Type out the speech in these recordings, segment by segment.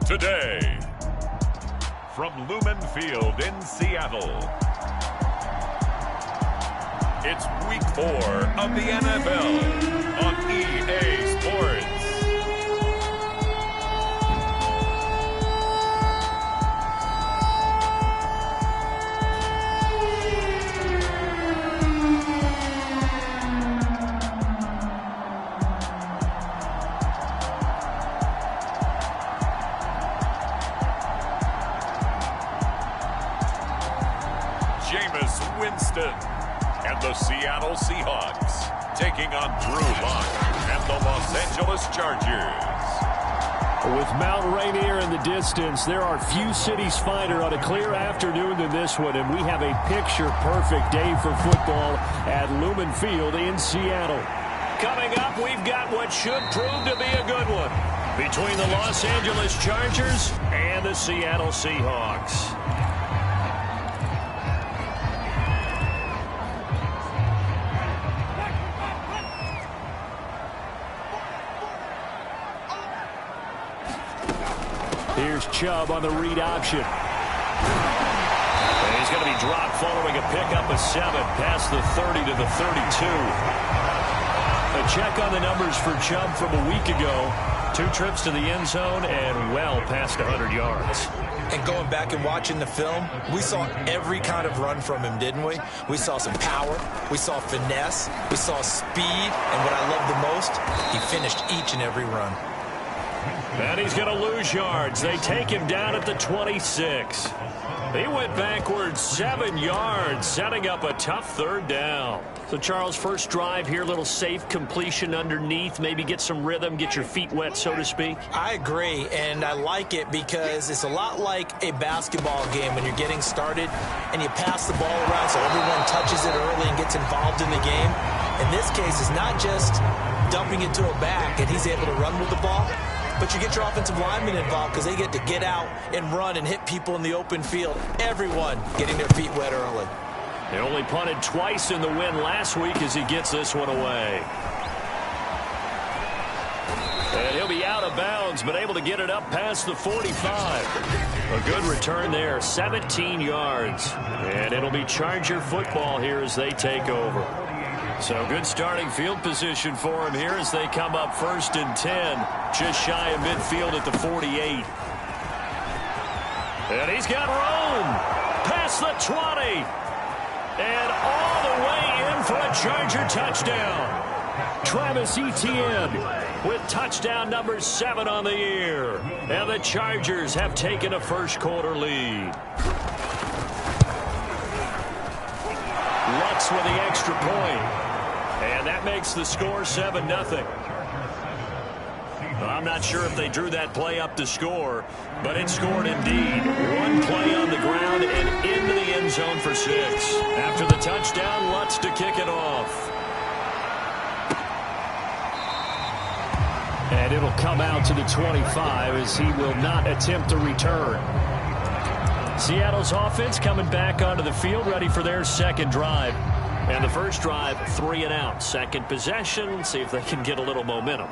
today. From Lumen Field in Seattle, it's Week 4 of the NFL on EA Sports. Jameis Winston and the Seattle Seahawks taking on Drew Lock and the Los Angeles Chargers. With Mount Rainier in the distance, there are few cities finer on a clear afternoon than this one, and we have a picture-perfect day for football at Lumen Field in Seattle. Coming up, we've got what should prove to be a good one between the Los Angeles Chargers and the Seattle Seahawks. Here's Chubb on the read option. And he's going to be dropped following a pickup of 7 past the 30 to the 32. A check on the numbers for Chubb from a week ago. 2 trips to the end zone and well past 100 yards. And going back and watching the film, we saw every kind of run from him, didn't we? We saw some power, we saw finesse, we saw speed, and what I love the most, he finished each and every run. And he's going to lose yards. They take him down at the 26. He went backwards 7 yards, setting up a tough third down. So, Charles, first drive here, little safe completion underneath, maybe get some rhythm, get your feet wet, so to speak. I agree, and I like it because it's a lot like a basketball game when you're getting started and you pass the ball around so everyone touches it early and gets involved in the game. In this case, it's not just dumping it to a back and he's able to run with the ball, but you get your offensive linemen involved because they get to get out and run and hit people in the open field. Everyone getting their feet wet early. They only punted twice in the win last week as he gets this one away. And he'll be out of bounds, but able to get it up past the 45. A good return there, 17 yards. And it'll be Charger football here as they take over. So good starting field position for him here as they come up 1st and 10. Just shy of midfield at the 48. And he's got room past the 20. And all the way in for a Charger touchdown. Travis Etienne with touchdown number 7 on the year. And the Chargers have taken a first-quarter lead. Lutz with the extra point. And that makes the score 7-0. I'm not sure if they drew that play up to score, but it scored indeed. One play on the ground and into the end zone for 6. After the touchdown, Lutz to kick it off. And it'll come out to the 25 as he will not attempt to return. Seattle's offense coming back onto the field, ready for their second drive. And the first drive, 3 and out. Second possession, see if they can get a little momentum.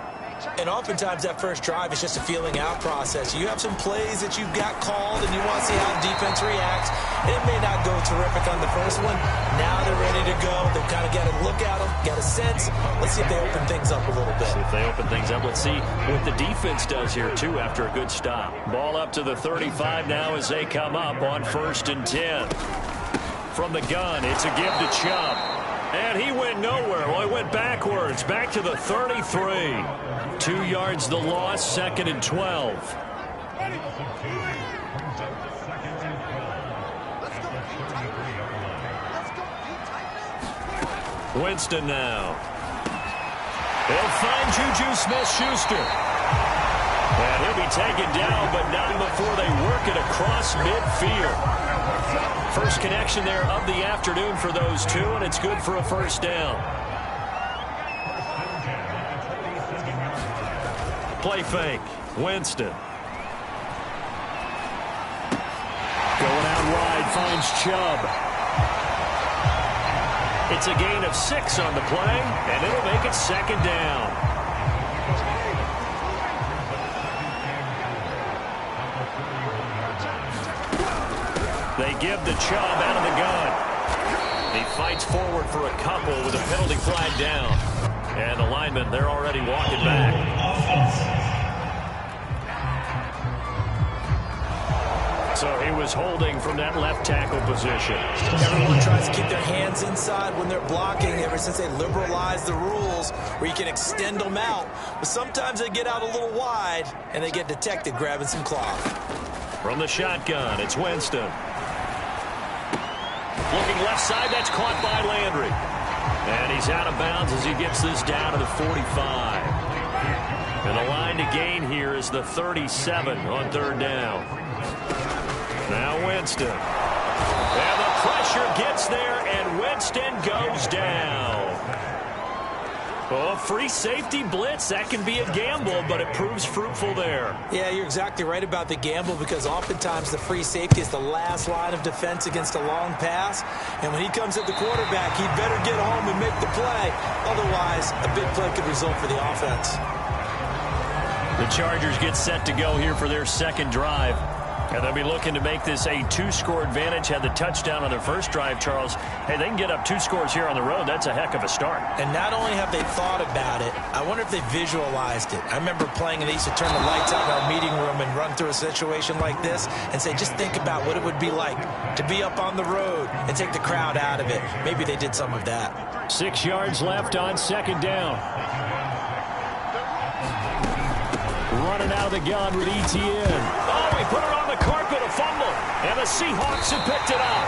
And oftentimes that first drive is just a feeling out process. You have some plays that you've got called and you want to see how the defense reacts. It may not go terrific on the first one. Now they're ready to go. They've kind of got to look at them, got a sense. Let's see if they open things up a little bit. See if they open things up. Let's see what the defense does here, too, after a good stop. Ball up to the 35 now as they come up on 1st and 10. From the gun, it's a give to Chubb. And he went nowhere. Well, he went backwards, back to the 33. 2 yards the loss, 2nd and 12. Winston now. He'll find Juju Smith-Schuster. And he'll be taken down, but not before they work it across midfield. First connection there of the afternoon for those two, and it's good for a first down. Play fake. Winston. Going out wide, finds Chubb. It's a gain of 6 on the play, and it'll make it 2nd down. give to Chubb out of the gun. He fights forward for a couple with a penalty flag down. And the linemen, they're already walking back. So he was holding from that left tackle position. Everyone tries to keep their hands inside when they're blocking ever since they liberalized the rules where you can extend them out. But sometimes they get out a little wide and they get detected grabbing some cloth. From the shotgun, it's Winston. Looking left side, that's caught by Landry. And he's out of bounds as he gets this down to the 45. And the line to gain here is the 37 on third down. Now Winston. And the pressure gets there, and Winston goes down. Oh, free safety blitz, that can be a gamble, but it proves fruitful there. Yeah, you're exactly right about the gamble because oftentimes the free safety is the last line of defense against a long pass. And when he comes at the quarterback, he'd better get home and make the play. Otherwise, a big play could result for the offense. The Chargers get set to go here for their second drive. And they'll be looking to make this a two-score advantage. Had the touchdown on their first drive, Charles. Hey, they can get up 2 scores here on the road. That's a heck of a start. And not only have they thought about it, I wonder if they visualized it. I remember playing and they used to turn the lights out in our meeting room and run through a situation like this and say, just think about what it would be like to be up on the road and take the crowd out of it. Maybe they did some of that. 6 yards left on second down. Running out of the gun with Etienne. Oh, he put it on the carpet, a fumble. And the Seahawks have picked it up.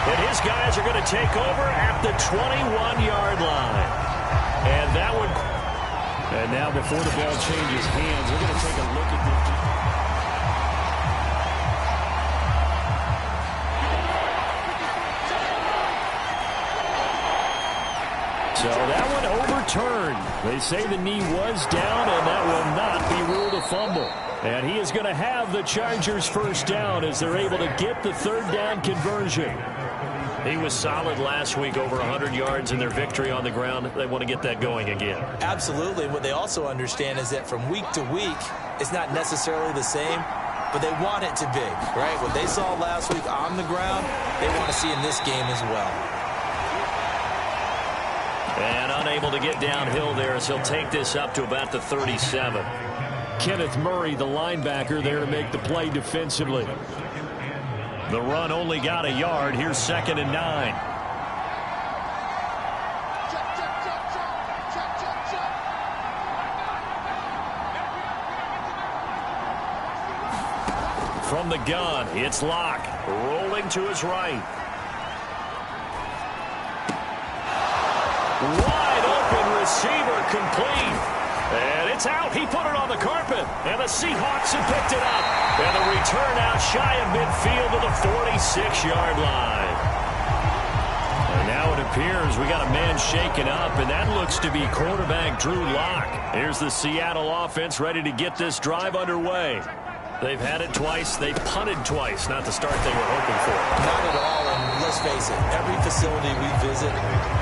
And his guys are going to take over at the 21-yard line. And that would... And now before the ball changes hands, we're going to take a look at this. So that one overturned. They say the knee was down, and that will not be ruled a fumble. And he is going to have the Chargers first down as they're able to get the third down conversion. He was solid last week, over 100 yards in their victory on the ground. They want to get that going again. Absolutely. What they also understand is that from week to week, it's not necessarily the same, but they want it to be, right? What they saw last week on the ground, they want to see in this game as well. And unable to get downhill there as he'll take this up to about the 37. Kenneth Murray, the linebacker, there to make the play defensively. The run only got a yard. Here's 2nd and 9. From the gun, it's Locke. Rolling to his right. Wide open receiver, complete. And it's out. He put it on the carpet. And the Seahawks have picked it up. And the return out shy of midfield to the 46-yard line. And now it appears we got a man shaken up, and that looks to be quarterback Drew Lock. Here's the Seattle offense ready to get this drive underway. They've had it twice. They've punted twice. Not the start they were hoping for. Not at all, and let's face it, every facility we visit,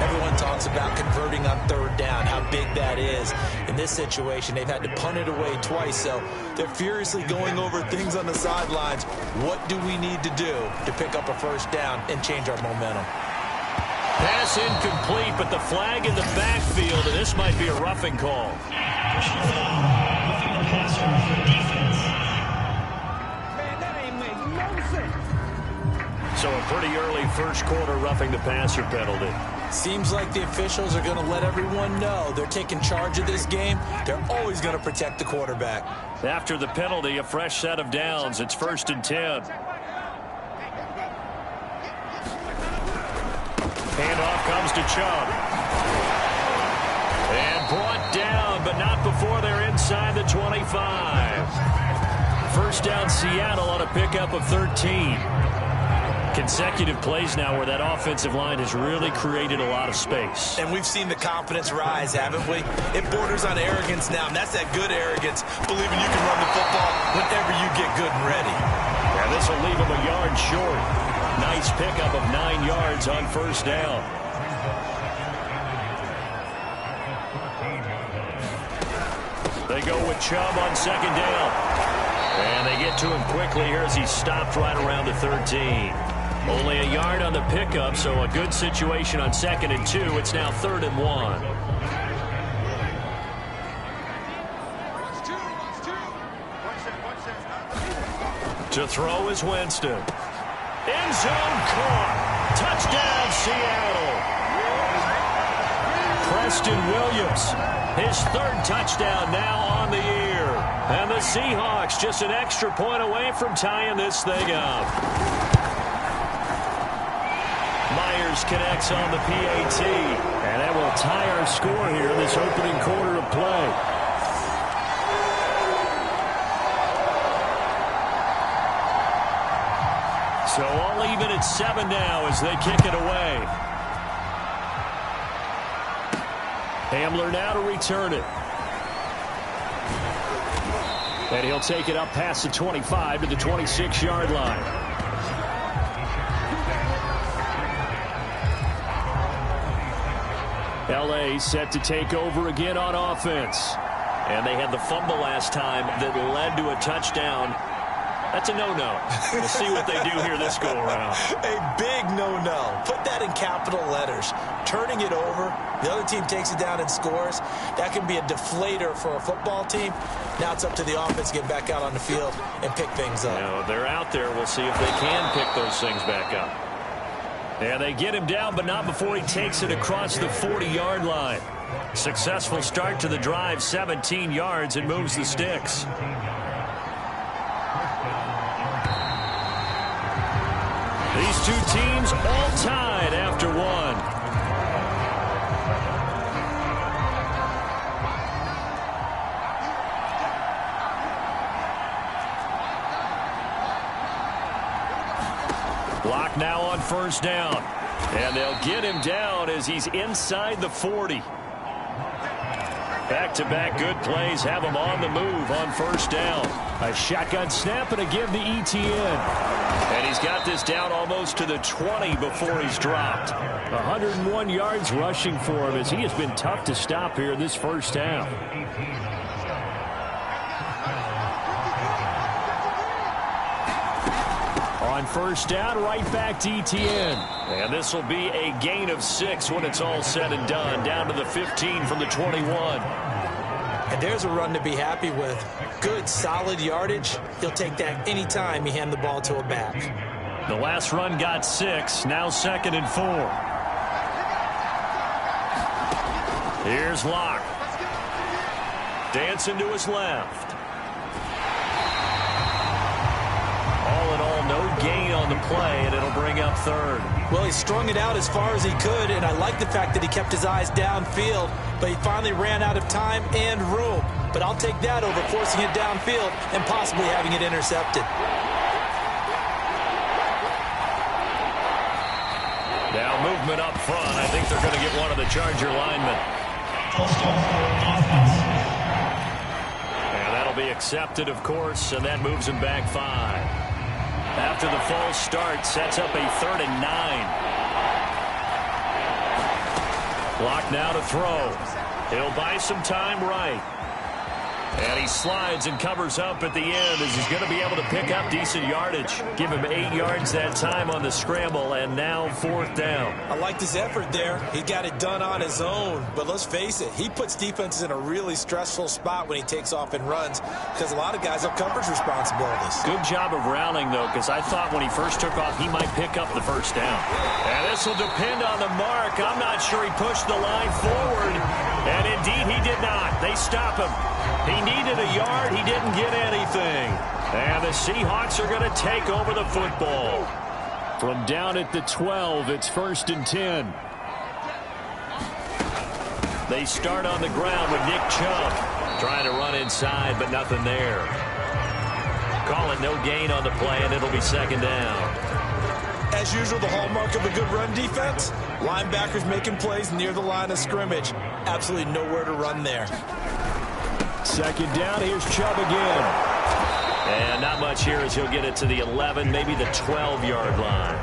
everyone talks about converting on third down, how big that is. In this situation, they've had to punt it away twice, so they're furiously going over things on the sidelines. What do we need to do to pick up a first down and change our momentum? Pass incomplete, but the flag in the backfield, and this might be a roughing call. So a pretty early first quarter roughing the passer penalty. Seems like the officials are going to let everyone know they're taking charge of this game. They're always going to protect the quarterback. After the penalty, a fresh set of downs. It's 1st and 10. Handoff comes to Chubb. And brought down, but not before they're inside the 25. First down Seattle on a pickup of 13. Consecutive plays now where that offensive line has really created a lot of space. And we've seen the confidence rise, haven't we? It borders on arrogance now, and that's that good arrogance, believing you can run the football whenever you get good and ready. And this will leave them a yard short. Nice pickup of 9 yards on first down. They go with Chubb on second down. And they get to him quickly here as he's stopped right around the 13. Only a yard on the pickup, so a good situation on 2nd and 2. It's now 3rd and 1. To throw is Winston. End zone caught. Touchdown, Seattle. Preston Williams, his 3rd touchdown now on the year. And the Seahawks just an extra point away from tying this thing up. Myers connects on the PAT. And that will tie our score here in this opening quarter of play. So all even at 7 now as they kick it away. Hamler now to return it. And he'll take it up past the 25 to the 26-yard line. L.A. set to take over again on offense. And they had the fumble last time that led to a touchdown. That's a no-no. We'll see what they do here this go-around. A big no-no. Put that in capital letters. Turning it over, the other team takes it down and scores. That can be a deflator for a football team. Now it's up to the offense to get back out on the field and pick things up. No, they're out there. We'll see if they can pick those things back up. And they get him down, but not before he takes it across the 40-yard line. Successful start to the drive, 17 yards, and moves the sticks. These two teams all tied after one. Block now on 1st down. And they'll get him down as he's inside the 40. Back-to-back good plays have him on the move on 1st down. A shotgun snap and a give to Etienne. And he's got this down almost to the 20 before he's dropped. 101 yards rushing for him as he has been tough to stop here in this 1st half. On 1st down, right back to Etienne. And this will be a gain of 6 when it's all said and done. Down to the 15 from the 21. And there's a run to be happy with. Good, solid yardage. He'll take that anytime you hand the ball to a back. The last run got 6. Now 2nd and 4. Here's Locke. Dancing to his left. All in all, no gain on the play, and it'll bring up 3rd. Well, he strung it out as far as he could, and I like the fact that he kept his eyes downfield, but he finally ran out of time and room. But I'll take that over forcing it downfield and possibly having it intercepted. Now movement up front. I think they're going to get one of the Charger linemen. And that'll be accepted, of course, and that moves him back 5. After the false start, sets up a 3rd and 9. Clock now to throw. He'll buy some time right. And he slides and covers up at the end as he's going to be able to pick up decent yardage. Give him 8 yards that time on the scramble, and now 4th down. I liked his effort there. He got it done on his own. But let's face it, he puts defenses in a really stressful spot when he takes off and runs because a lot of guys have coverage responsibilities. Good job of rounding, though, because I thought when he first took off, he might pick up the 1st down. And this will depend on the mark. I'm not sure he pushed the line forward. And indeed, he did not. They stop him. He needed a yard. He didn't get anything. And the Seahawks are going to take over the football. From down at the 12, it's 1st and 10. They start on the ground with Nick Chubb trying to run inside, but nothing there. Call it no gain on the play, and it'll be 2nd down. As usual, the hallmark of a good run defense, linebackers making plays near the line of scrimmage. Absolutely nowhere to run there. 2nd down, here's Chubb again. And not much here as he'll get it to the 11, maybe the 12-yard line.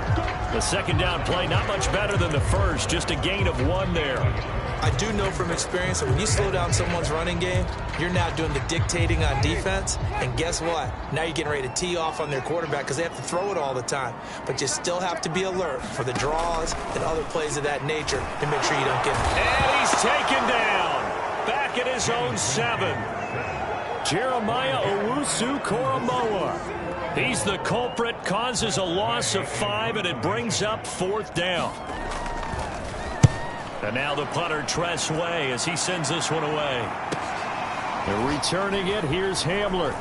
The 2nd down play, not much better than the first, just a gain of 1 there. I I do know from experience that when you slow down someone's running game, you're now doing the dictating on defense. And guess what? Now you're getting ready to tee off on their quarterback because they have to throw it all the time. But you still have to be alert for the draws and other plays of that nature to make sure you don't get them. And he's taken down. Back at his own 7. Jeremiah Owusu-Koramoah. He's the culprit, causes a loss of 5, and it brings up 4th down. And now the punter, Tress Way, as he sends this one away. And returning it, here's Hamler.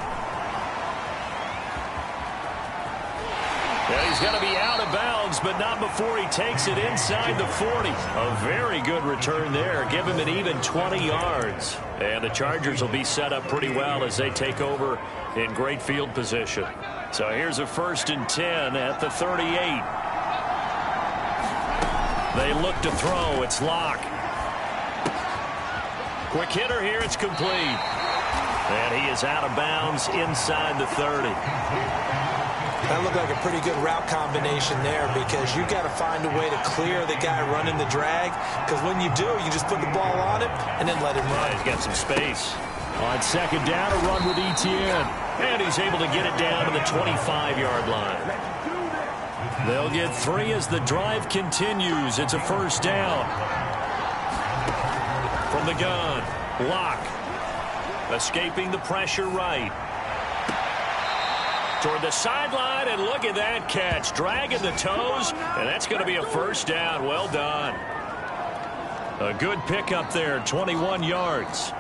And he's going to be out of bounds, but not before he takes it inside the 40. A very good return there. Give him an even 20 yards. And the Chargers will be set up pretty well as they take over in great field position. So here's a 1st and 10 at the 38. They look to throw. It's Locke. Quick hitter here. It's complete. And he is out of bounds inside the 30. That looked like a pretty good route combination there because you got to find a way to clear the guy running the drag, because when you do, you just put the ball on him and then let him run. He's got some space. On 2nd down, a run with Etienne. And he's able to get it down to the 25-yard line. They'll get 3 as the drive continues. It's a 1st down. From the gun, Locke. Escaping the pressure right. Toward the sideline, and look at that catch. Dragging the toes, and that's going to be a 1st down. Well done. A good pickup there, 21 yards.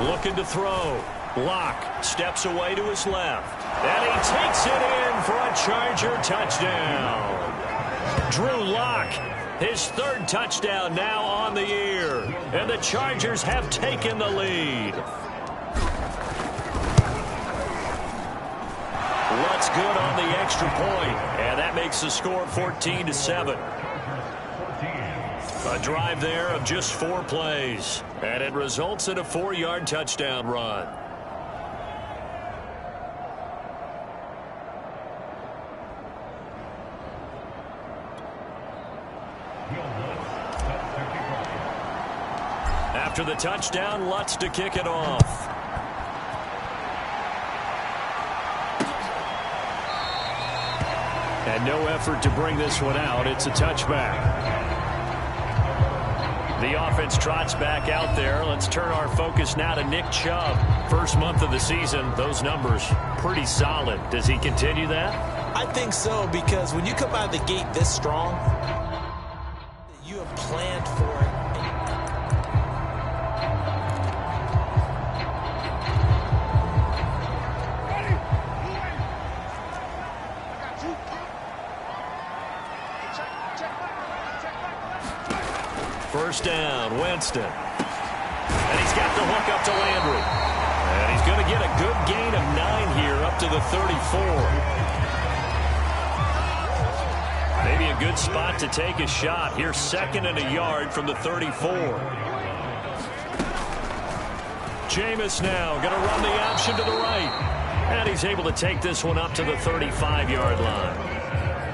Looking to throw. Locke steps away to his left. And he takes it in for a Charger touchdown. Drew Locke, his 3rd touchdown now on the year. And the Chargers have taken the lead. What's good on the extra point, and that makes the score 14-7. A drive there of just 4 plays, and it results in a 4-yard touchdown run. After the touchdown, Lutz to kick it off. And no effort to bring this one out. It's a touchback. The offense trots back out there. Let's turn our focus now to Nick Chubb. First month of the season, those numbers pretty solid. Does he continue that? I think so, because when you come out of the gate this strong, you have planned for it. First down, Winston. And he's got the hook up to Landry. And he's going to get a good gain of 9 here up to the 34. Maybe a good spot to take a shot. Here's 2nd and a yard from the 34. Jameis now going to run the option to the right. And he's able to take this one up to the 35-yard line.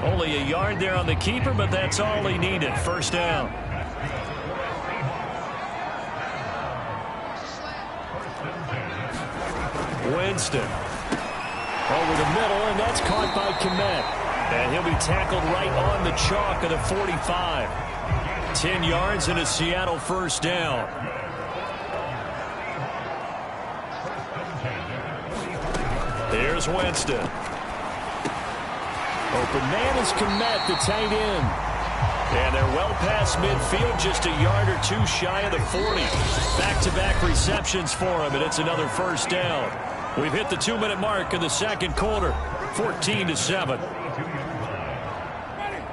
Only a yard there on the keeper, but that's all he needed. First down. Winston over the middle, and that's caught by Kmet. And he'll be tackled right on the chalk of the 45. 10 yards and a Seattle 1st down. Here's Winston. Open man is Kmet, the tight end. And they're well past midfield, just a yard or 2 shy of the 40. Back-to-back receptions for him, and it's another 1st down. We've hit the 2-minute mark in the 2nd quarter, 14-7.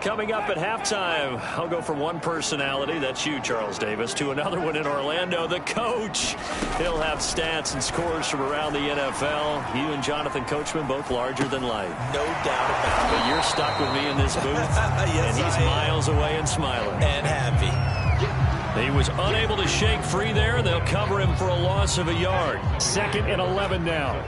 Coming up at halftime, I'll go from one personality, that's you, Charles Davis, to another one in Orlando, the coach. He'll have stats and scores from around the NFL. You and Jonathan Coachman, both larger than life. No doubt about it. But you're stuck with me in this booth, yes, and he's miles away and smiling. And happy. He was unable to shake free there. They'll cover him for a loss of a yard. 2nd and 11 now.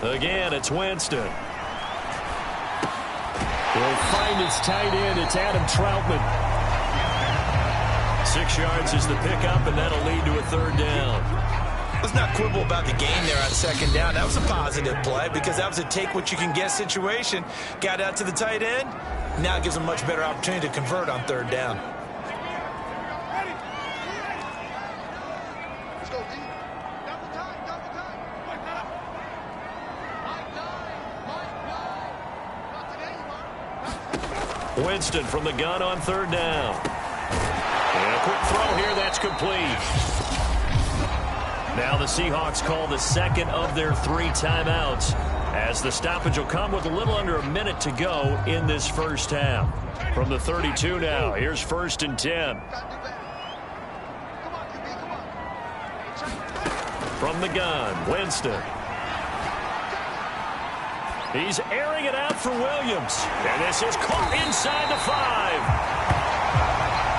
Again, it's Winston. He'll find his tight end. It's Adam Troutman. 6 yards is the pickup, and that'll lead to a 3rd down. Let's not quibble about the gain there on 2nd down. That was a positive play because that was a take-what-you-can-get situation. Got out to the tight end. Now it gives them a much better opportunity to convert on 3rd down. Winston from the gun on 3rd down. And a quick throw here, that's complete. Now the Seahawks call the 2nd of their 3 timeouts, as the stoppage will come with a little under a minute to go in this first half. From the 32 now, here's 1st and 10. From the gun, Winston. He's airing it out for Williams. And this is caught inside the 5.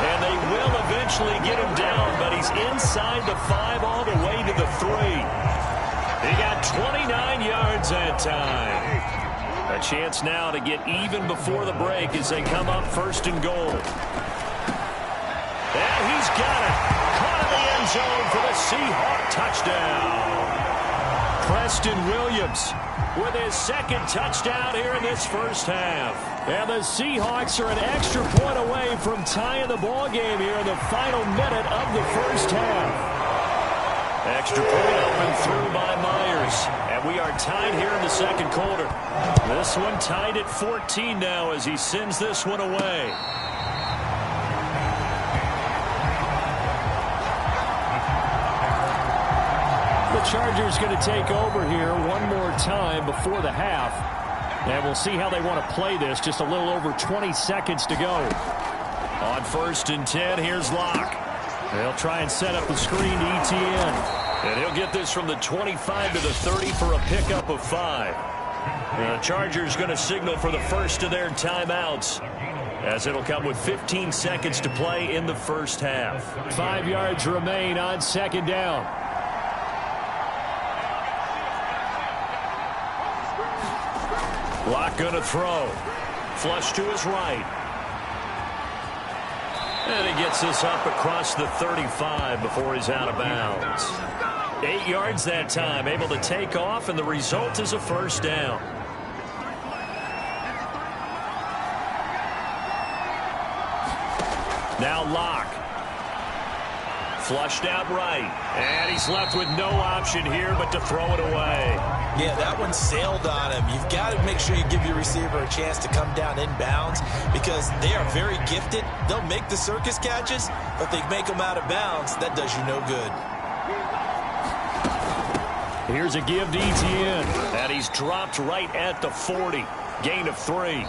And they will eventually get him down, but he's inside the 5 all the way to the 3. He got 29 yards that time. A chance now to get even before the break as they come up 1st and goal. And he's got it. Caught in the end zone for the Seahawk touchdown. Preston Williams with his 2nd touchdown here in this first half. And the Seahawks are an extra point away from tying the ball game here in the final minute of the first half. Extra point up and through by Myers. And we are tied here in the 2nd quarter. This one tied at 14 now as he sends this one away. The Chargers going to take over here one more time before the half. And we'll see how they want to play this. Just a little over 20 seconds to go. On 1st and 10, here's Locke. They'll try and set up the screen to Etienne. And he'll get this from the 25 to the 30 for a pickup of 5. The Chargers going to signal for the first of their timeouts, as it'll come with 15 seconds to play in the first half. 5 yards remain on 2nd down. Locke going to throw. Flush to his right. And he gets this up across the 35 before he's out of bounds. 8 yards that time, able to take off, and the result is a 1st down. Now Locke. Flushed out right. And he's left with no option here but to throw it away. Yeah, that one sailed on him. You've got to make sure you give your receiver a chance to come down inbounds because they are very gifted. They'll make the circus catches, but if they make them out of bounds, that does you no good. Here's a give to Etienne. And he's dropped right at the 40. Gain of 3.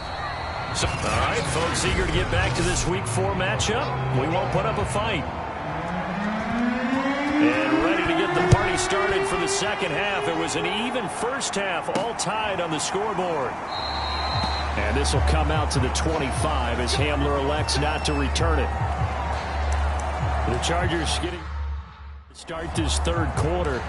So, all right, folks, eager to get back to this Week 4 matchup. We won't put up a fight. And ready to get the party started for the 2nd half. It was an even first half, all tied on the scoreboard. And this will come out to the 25 as Hamler elects not to return it. The Chargers getting to start this 3rd quarter.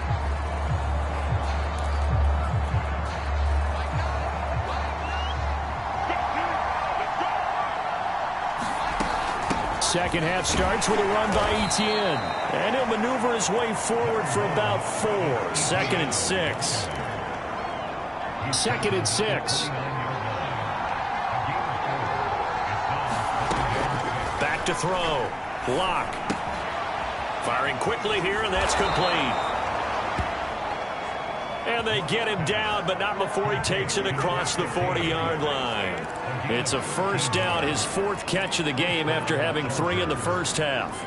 Second half starts with a run by Etienne. And he'll maneuver his way forward for about 4. 2nd and 6. 2nd and 6. Back to throw. Locke. Firing quickly here, and that's complete. And they get him down, but not before he takes it across the 40-yard line. It's a 1st down, his 4th catch of the game after having 3 in the first half.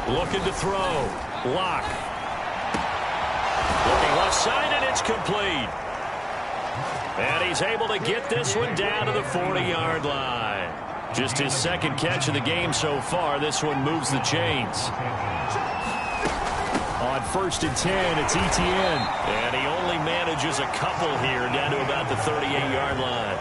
Looking to throw. Locke. Looking left side, and it's complete. And he's able to get this one down to the 40-yard line. Just his 2nd catch of the game so far. This one moves the chains. On 1st and 10, it's Etienne. And he only manages a couple here down to about the 38-yard line.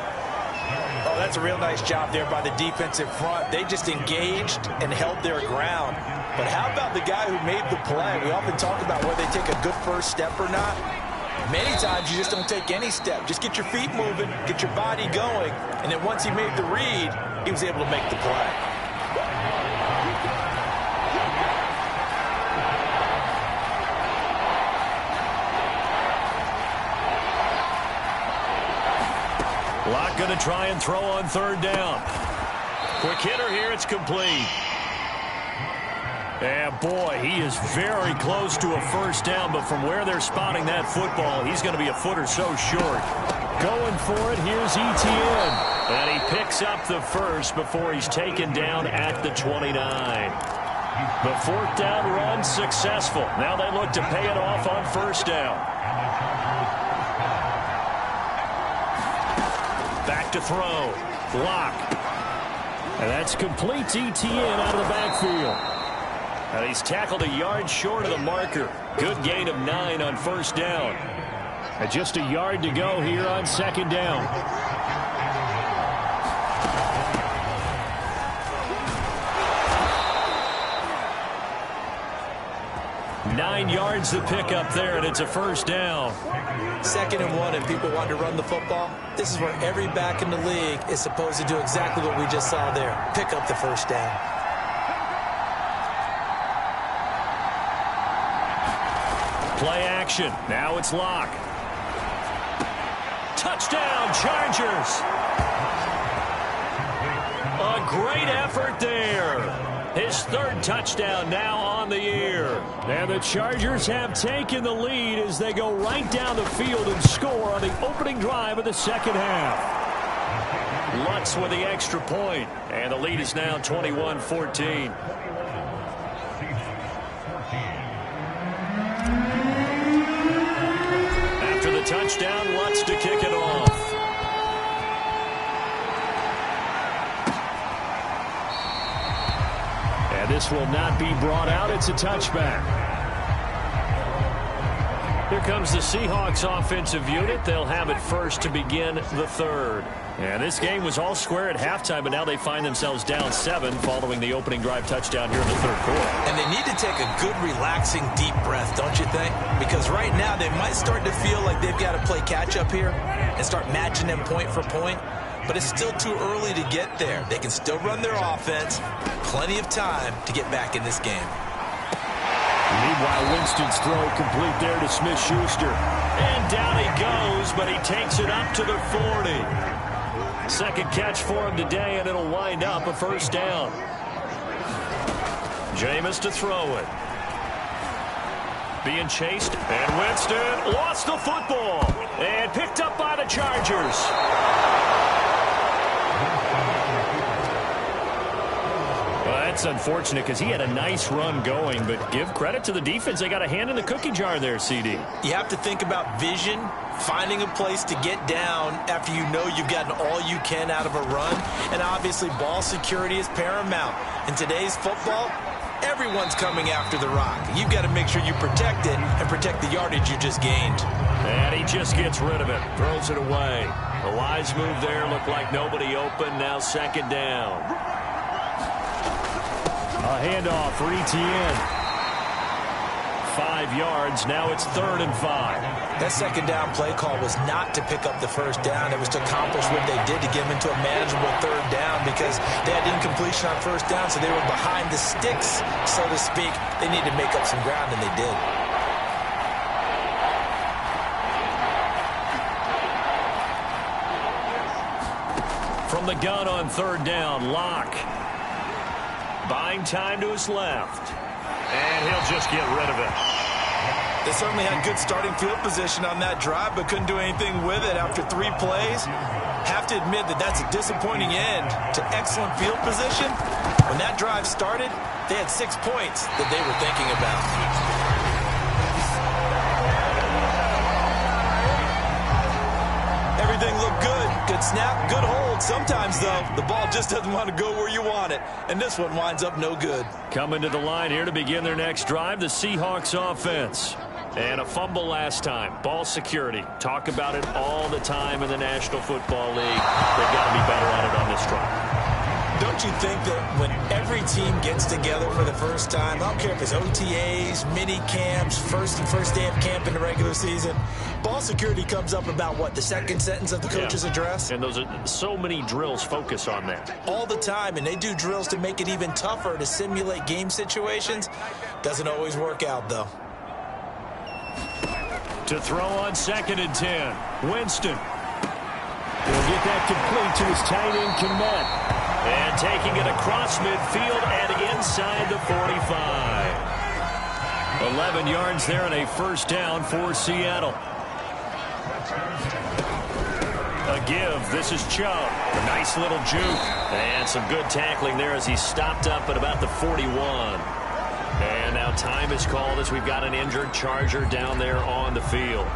Oh, that's a real nice job there by the defensive front. They just engaged and held their ground. But how about the guy who made the play? We often talk about whether they take a good first step or not. Many times you just don't take any step. Just get your feet moving, get your body going, and then once he made the read, he was able to make the play. Locke going to try and throw on third down. Quick hitter here, it's complete. And boy, he is very close to a first down, but from where they're spotting that football, he's going to be a foot or so short. Going for it, here's Etienne. And he picks up the first before he's taken down at the 29. The fourth down run successful. Now they look to pay it off on first down. Back to throw. Locke. And that's complete to Etienne out of the backfield. And he's tackled a yard short of the marker. Good gain of 9 on first down. And just a yard to go here on second down. Nine yards to pick up there, and it's a first down. 2nd and 1, and people want to run the football. This is where every back in the league is supposed to do exactly what we just saw there. Pick up the first down. Play action. Now it's Locke. Touchdown, Chargers. A great effort there. His 3rd touchdown now on the year. And the Chargers have taken the lead as they go right down the field and score on the opening drive of the second half. Lutz with the extra point, and the lead is now 21-14. After the touchdown, Lutz to kick it off. And this will not be brought out. It's a touchback. Here comes the Seahawks offensive unit. They'll have it first to begin the third. And this game was all square at halftime, but now they find themselves down 7 following the opening drive touchdown here in the third quarter. And they need to take a good, relaxing, deep breath, don't you think? Because right now they might start to feel like they've got to play catch-up here and start matching them point for point. But it's still too early to get there. They can still run their offense. Plenty of time to get back in this game. Meanwhile, Winston's throw complete there to Smith-Schuster. And down he goes, but he takes it up to the 40. Second catch for him today, and it'll wind up a first down. Jameis to throw it. Being chased, and Winston lost the football. And picked up by the Chargers. That's unfortunate because he had a nice run going, but give credit to the defense. They got a hand in the cookie jar there, CD. You have to think about vision, finding a place to get down after you know you've gotten all you can out of a run, and obviously ball security is paramount. In today's football, everyone's coming after the rock. You've got to make sure you protect it and protect the yardage you just gained. And he just gets rid of it, throws it away. The wise move there, looked like nobody open, now second down. A handoff for Etienne. 5 yards. Now it's 3rd and 5. That second down play call was not to pick up the first down. It was to accomplish what they did to get them into a manageable 3rd down because they had incompletion on first down, so they were behind the sticks, so to speak. They needed to make up some ground, and they did. From the gun on 3rd down, Locke. Buying time to his left. And he'll just get rid of it. They certainly had good starting field position on that drive, but couldn't do anything with it after 3 plays. Have to admit that that's a disappointing end to excellent field position. When that drive started, they had 6 points that they were thinking about. Everything looked good. Good snap, good hold. Sometimes, though, the ball just doesn't want to go where you want it. And this one winds up no good. Coming to the line here to begin their next drive, the Seahawks offense. And a fumble last time. Ball security. Talk about it all the time in the National Football League. They've got to be better at it on this drive. Don't you think that when every team gets together for the first time, I don't care if it's OTAs, mini camps, first day of camp in the regular season, ball security comes up about, what, the second sentence of the coach's address? And those are so many drills focus on that. All the time, and they do drills to make it even tougher to simulate game situations. Doesn't always work out, though. To throw on 2nd and 10. Winston. He'll get that complete to his tight end, Kmet. And taking it across midfield and inside the 45. 11 yards there and a first down for Seattle. A give. This is Chubb. A nice little juke. And some good tackling there as he stopped up at about the 41. And now time is called as we've got an injured Charger down there on the field.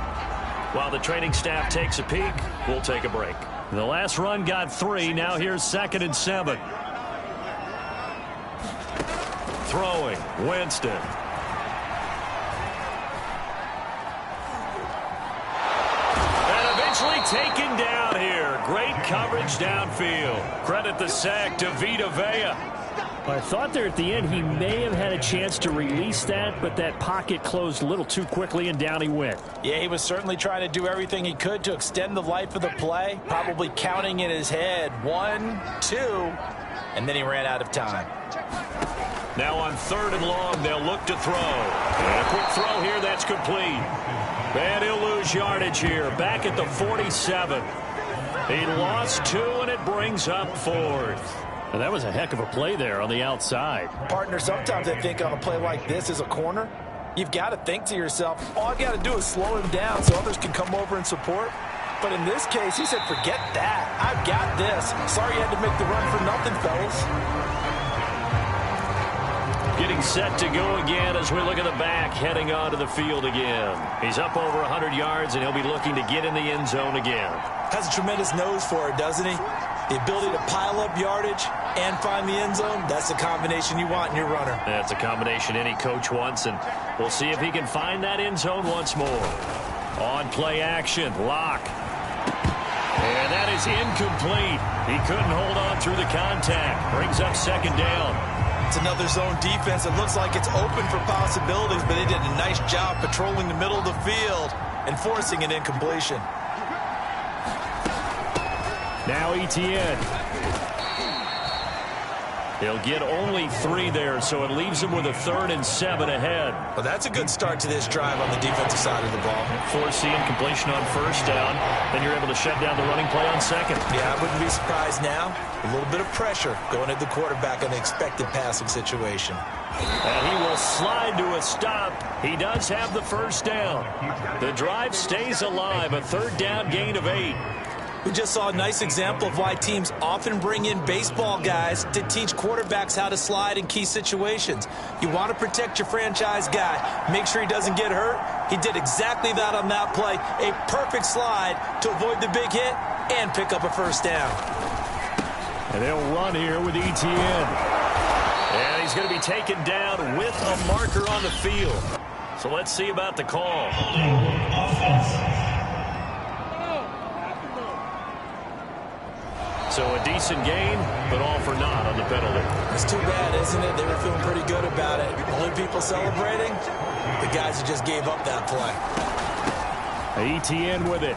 While the training staff takes a peek, we'll take a break. The last run got 3. Now here's 2nd and 7. Throwing. Winston. And eventually taken down here. Great coverage downfield. Credit the sack to Vita Vea. I thought there at the end he may have had a chance to release that, but that pocket closed a little too quickly and down he went. Yeah, he was certainly trying to do everything he could to extend the life of the play, probably counting in his head 1, 2, and then he ran out of time. Now on 3rd and long, they'll look to throw. And a quick throw here, that's complete. And he'll lose yardage here, back at the 47. He lost 2, and it brings up 4th. And that was a heck of a play there on the outside. Partner, sometimes I think on a play like this as a corner, you've got to think to yourself, all I've got to do is slow him down so others can come over and support. But in this case, he said, forget that. I've got this. Sorry you had to make the run for nothing, fellas. Getting set to go again as we look at the back, heading onto the field again. He's up over 100 yards, and he'll be looking to get in the end zone again. Has a tremendous nose for it, doesn't he? The ability to pile up yardage and find the end zone, that's the combination you want in your runner. That's a combination any coach wants, and we'll see if he can find that end zone once more. On play action, Locke. And that is incomplete. He couldn't hold on through the contact. Brings up 2nd down. It's another zone defense. It looks like it's open for possibilities, but they did a nice job patrolling the middle of the field and forcing an incompletion. Now Etienne. He'll get only 3 there, so it leaves him with a 3rd and 7 ahead. Well, that's a good start to this drive on the defensive side of the ball. Forcing completion on 1st down, then you're able to shut down the running play on 2nd. Yeah, I wouldn't be surprised now. A little bit of pressure going at the quarterback on the expected passing situation. And he will slide to a stop. He does have the 1st down. The drive stays alive, a 3rd down gain of 8. We just saw a nice example of why teams often bring in baseball guys to teach quarterbacks how to slide in key situations. You want to protect your franchise guy. Make sure he doesn't get hurt. He did exactly that on that play. A perfect slide to avoid the big hit and pick up a 1st down. And they'll run here with Etienne. And he's going to be taken down with a marker on the field. So let's see about the call. So a decent gain, but all for naught on the penalty. It's too bad, isn't it? They were feeling pretty good about it. Only people celebrating, the guys who just gave up that play. Etienne with it.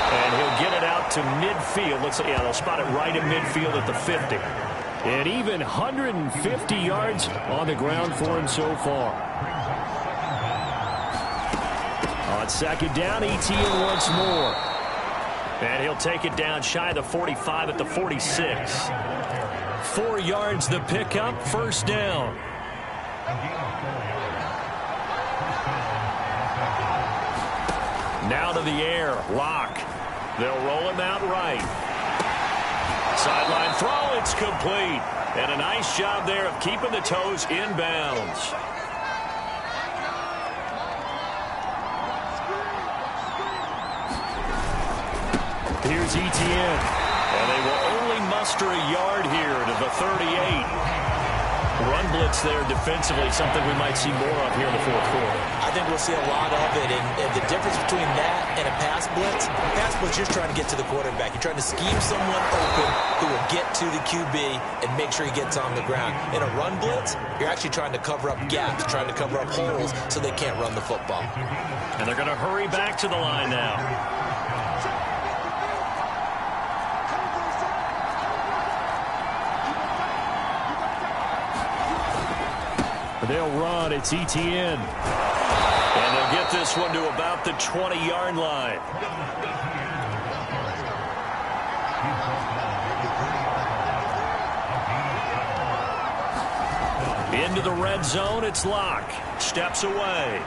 And he'll get it out to midfield. Looks like, yeah, they'll spot it right in midfield at the 50. And even 150 yards on the ground for him so far. On 2nd down, Etienne once more. And he'll take it down shy of the 45 at the 46. 4 yards the pickup, 1st down. Now to the air, Locke. They'll roll him out right. Sideline throw, it's complete. And a nice job there of keeping the toes inbounds. Here's Etienne. And they will only muster a yard here to the 38. Run blitz there defensively, something we might see more of here in the fourth quarter. I think we'll see a lot of it, and the difference between that and a pass blitz, you're just trying to get to the quarterback. You're trying to scheme someone open who will get to the QB and make sure he gets on the ground. In a run blitz, you're actually trying to cover up gaps, trying to cover up holes so they can't run the football. And they're going to hurry back to the line now. They'll run. It's Etienne. And they'll get this one to about the 20-yard line. Into the red zone, it's Locke. Steps away.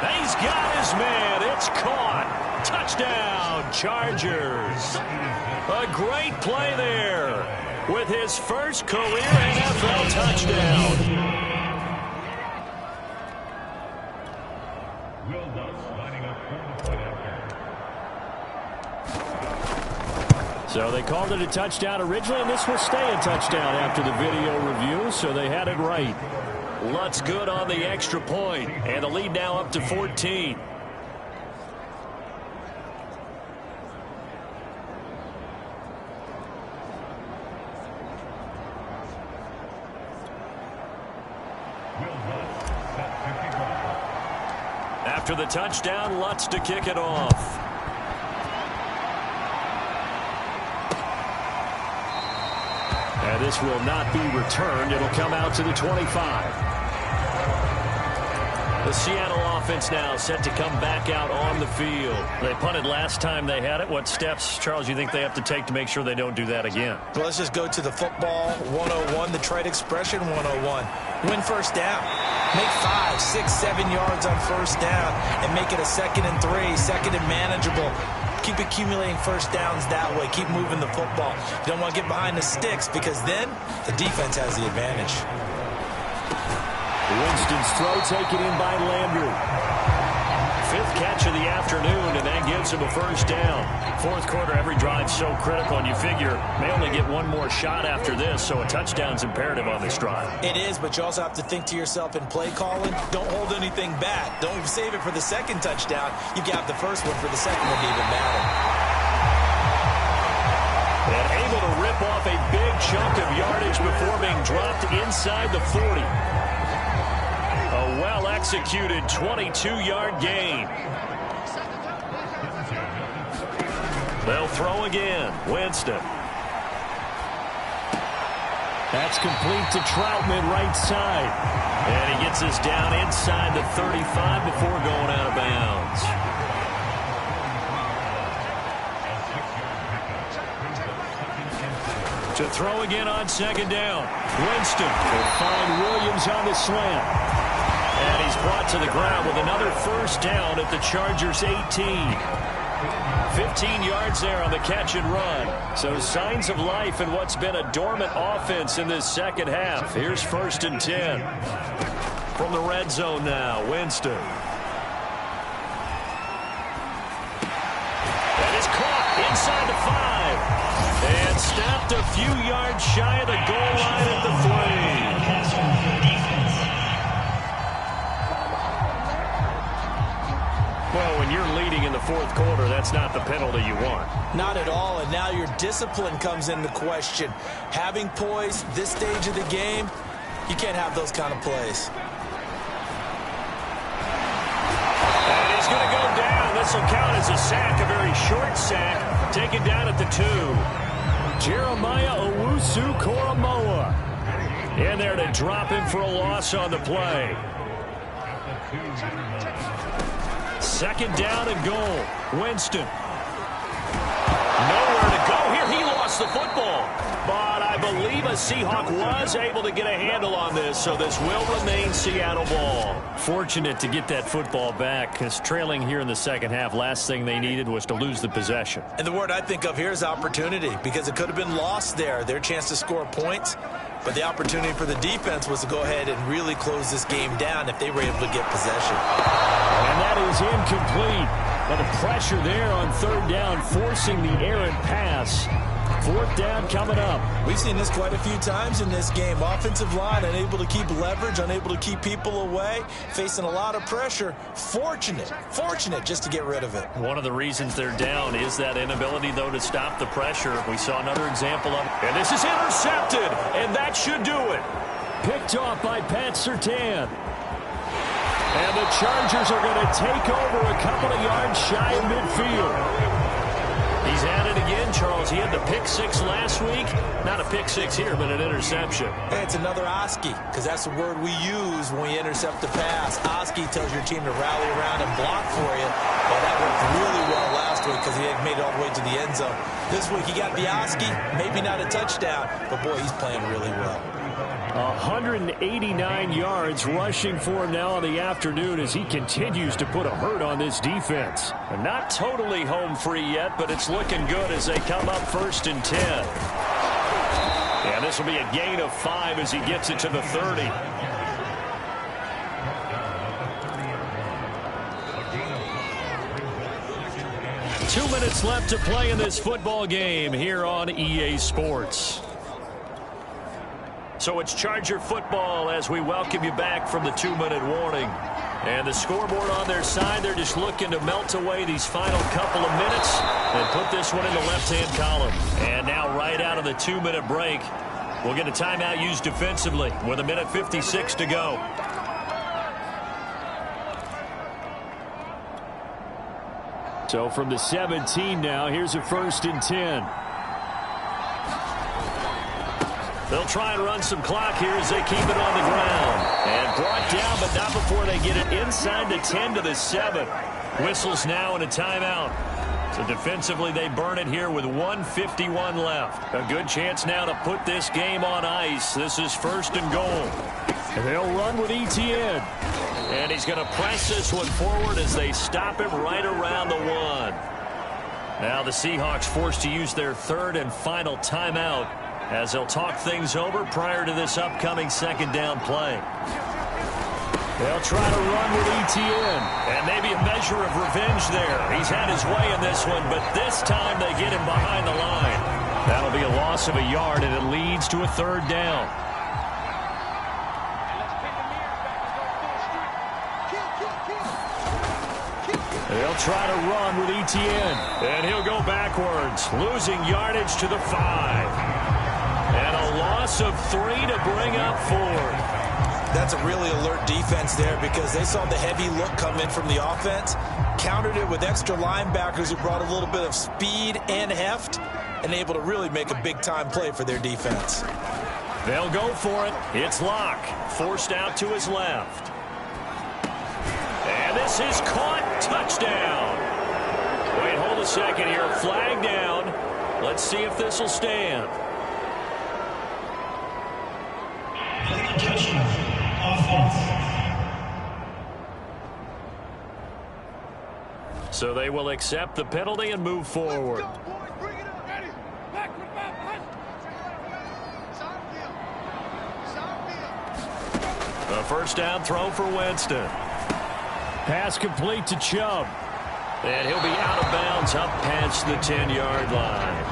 He's got his man. It's caught. Touchdown, Chargers. A great play there with his first career NFL touchdown. So they called it a touchdown originally, and this will stay a touchdown after the video review, so they had it right. Lutz good on the extra point, and the lead now up to 14. After the touchdown, Lutz to kick it off. And this will not be returned. It'll come out to the 25. The Seattle offense now set to come back out on the field. They punted last time they had it. What steps, Charles, you think they have to take to make sure they don't do that again? Well, let's just go to the football 101, the trade expression 101. Win first down. Make 5, 6, 7 yards on first down and make it a 2nd and 3, second and manageable. Keep accumulating first downs that way. Keep moving the football. You don't want to get behind the sticks because then the defense has the advantage. Winston's throw taken in by Landry. 5th catch of the afternoon, and that gives him a first down. Fourth quarter, every drive so critical, and you figure may only get one more shot after this, so a touchdown's imperative on this drive. It is, but you also have to think to yourself in play calling, don't hold anything back. Don't save it for the second touchdown. You got the first one for the second one to even matter. And able to rip off a big chunk of yardage before being dropped inside the 40. A well-executed 22-yard gain. They'll throw again. Winston. That's complete to Troutman, right side. And he gets us down inside the 35 before going out of bounds. To throw again on second down. Winston will find Williams on the slant. And he's brought to the ground with another first down at the Chargers 18. 15 yards there on the catch and run. So signs of life in what's been a dormant offense in this second half. Here's 1st and 10. From the red zone now, Winston. That is caught inside the 5. And snapped a few yards shy of the goal line at the 3. Well, when you're leading in the fourth quarter, that's not the penalty you want. Not at all, and now your discipline comes into question. Having poise this stage of the game, you can't have those kind of plays. And he's going to go down. This will count as a sack, a very short sack, taken down at the 2. Jeremiah Owusu-Koramoah in there to drop him for a loss on the play. 2nd down and goal. Winston. Nowhere to go here. He lost the football. But I believe a Seahawk was able to get a handle on this, so this will remain Seattle ball. Fortunate to get that football back, because trailing here in the second half, last thing they needed was to lose the possession. And the word I think of here is opportunity, because it could have been lost there. Their chance to score points. But the opportunity for the defense was to go ahead and really close this game down if they were able to get possession. And that is incomplete. But the pressure there on 3rd down, forcing the errant pass. 4th down coming up. We've seen this quite a few times in this game. Offensive line unable to keep leverage, unable to keep people away, facing a lot of pressure. Fortunate just to get rid of it. One of the reasons they're down is that inability, though, to stop the pressure. We saw another example of it. And this is intercepted, and that should do it. Picked off by Pat Surtain. And the Chargers are going to take over a couple of yards shy of midfield. He's at it again, Charles. He had the pick 6 last week. Not a pick 6 here, but an interception. Hey, it's another Oski, because that's the word we use when we intercept the pass. Oski tells your team to rally around and block for you. Well, that worked really well last week because he had made it all the way to the end zone. This week he got the Oski, maybe not a touchdown, but boy, he's playing really well. 189 yards rushing for him now in the afternoon as he continues to put a hurt on this defense. And not totally home free yet, but it's looking good as they come up 1st and 10. And this will be a gain of 5 as he gets it to the 30. Two minutes left to play in this football game here on EA Sports. So it's Charger football as we welcome you back from the 2-minute warning. And the scoreboard on their side, they're just looking to melt away these final couple of minutes and put this one in the left-hand column. And now right out of the 2-minute break, we'll get a timeout used defensively with 1:56 to go. So from the 17 now, here's a 1st and 10. They'll try and run some clock here as they keep it on the ground. And brought down, but not before they get it inside the 10 to the 7. Whistles now and a timeout. So defensively, they burn it here with 1:51 left. A good chance now to put this game on ice. This is 1st and goal. And they'll run with Etienne. And he's going to press this one forward as they stop him right around the 1. Now the Seahawks forced to use their 3rd and final timeout as they'll talk things over prior to this upcoming 2nd down play. They'll try to run with Etienne. And maybe a measure of revenge there. He's had his way in this one, but this time they get him behind the line. That'll be a loss of a yard, and it leads to a 3rd down. They'll try to run with Etienne. And he'll go backwards, losing yardage to the 5. And a loss of 3 to bring up 4th. That's a really alert defense there because they saw the heavy look come in from the offense, countered it with extra linebackers who brought a little bit of speed and heft, and able to really make a big-time play for their defense. They'll go for it. It's Locke, forced out to his left. And this is caught. Touchdown. Wait, hold a second here. Flag down. Let's see if this will stand. So they will accept the penalty and move forward. A 1st down throw for Winston. Pass complete to Chubb. And he'll be out of bounds up past the 10-yard line.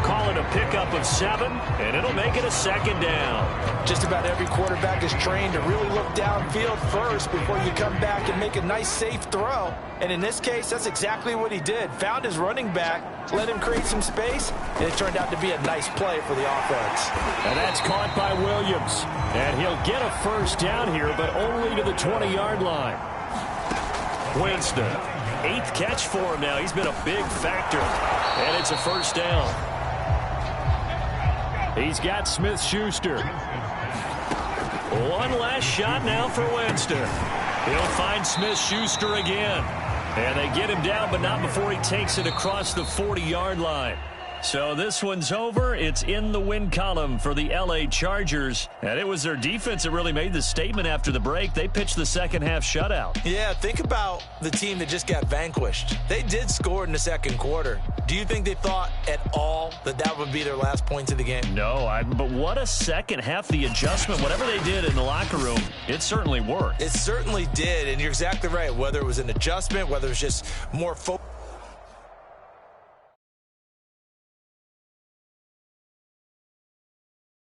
Call it a pickup of 7, and it'll make it a 2nd down. Just about every quarterback is trained to really look downfield first before you come back and make a nice, safe throw. And in this case, that's exactly what he did. Found his running back, let him create some space, and it turned out to be a nice play for the offense. And that's caught by Williams. And he'll get a 1st down here, but only to the 20-yard line. Winston, 8th catch for him now. He's been a big factor. And it's a 1st down. He's got Smith-Schuster. One last shot now for Winston. He'll find Smith-Schuster again. And they get him down, but not before he takes it across the 40-yard line. So this one's over. It's in the win column for the L.A. Chargers. And it was their defense that really made the statement after the break. They pitched the second-half shutout. Yeah, think about the team that just got vanquished. They did score in the 2nd quarter. Do you think they thought at all that that would be their last points of the game? No, but what a second half. The adjustment, whatever they did in the locker room, it certainly worked. It certainly did, and you're exactly right. Whether it was an adjustment, whether it was just more focus